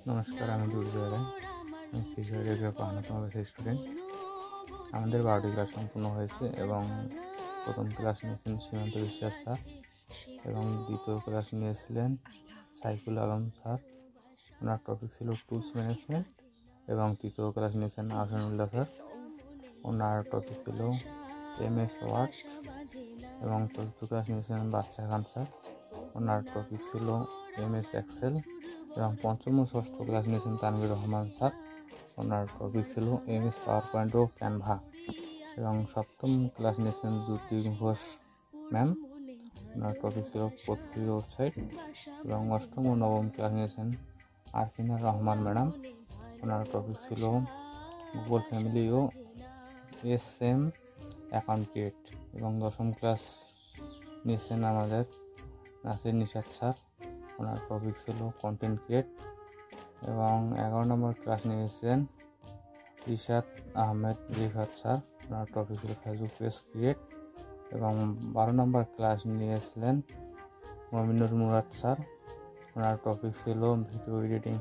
নমস্কার, আমি দুর্জয় রায়। আমি ফিজিওলজির অন্যতম বেসিক স্টুডেন্ট। আমাদের 12টি ক্লাস সম্পূর্ণ হয়েছে এবং প্রথম ক্লাস নিয়েছেন সীমান্ত বিশ্বাস স্যার এবং দ্বিতীয় ক্লাস নিয়েছিলেন সাইফুল আলম স্যার। ওনার টপিক ছিল টুলস ম্যানেজমেন্ট। এবং তৃতীয় ক্লাস নিয়েছেন আহসানুল্লাহ স্যার। ওনার টপিক ছিল MS ওয়ার্ড। এবং চতুর্থ ক্লাস নিয়েছেন বাদশা খান স্যার। ওনার টপিক ছিল MS এক্সেল। এবং পঞ্চম ও ষষ্ঠ ক্লাস নিয়েছেন তানভীর রহমান স্যার। ওনার টপিক ছিল MS পাওয়ার পয়েন্ট ও ক্যানভা। এবং সপ্তম ক্লাস নিয়েছেন জ্যোতি ঘোষ ম্যাম। ওনার টপিক ছিল পত্রিকা ওয়েবসাইট। এবং অষ্টম ও নবম ক্লাস নিয়েছেন আরফিনা রহমান ম্যাডাম। ওনার টপিক ছিল গুগল ফ্যামিলি ও SM অ্যাকাউন্ট ক্রিয়েট। এবং দশম ক্লাস নিয়েছেন আমাদের নাসির নিশাদ স্যার। ওনার টপিক ছিল কন্টেন্ট ক্রিয়েট। এবং 11 নম্বর ক্লাস নিয়েছেন রিশাদ আহমেদ রিফাত স্যার। ওনার টপিক ছিল ফেসবুক পেজ ক্রিয়েট। এবং 12 নম্বর ক্লাস নিয়েছিলেন মমিনুর মুরাদ স্যার। ওনার টপিক ছিল ভিডিও এডিটিং।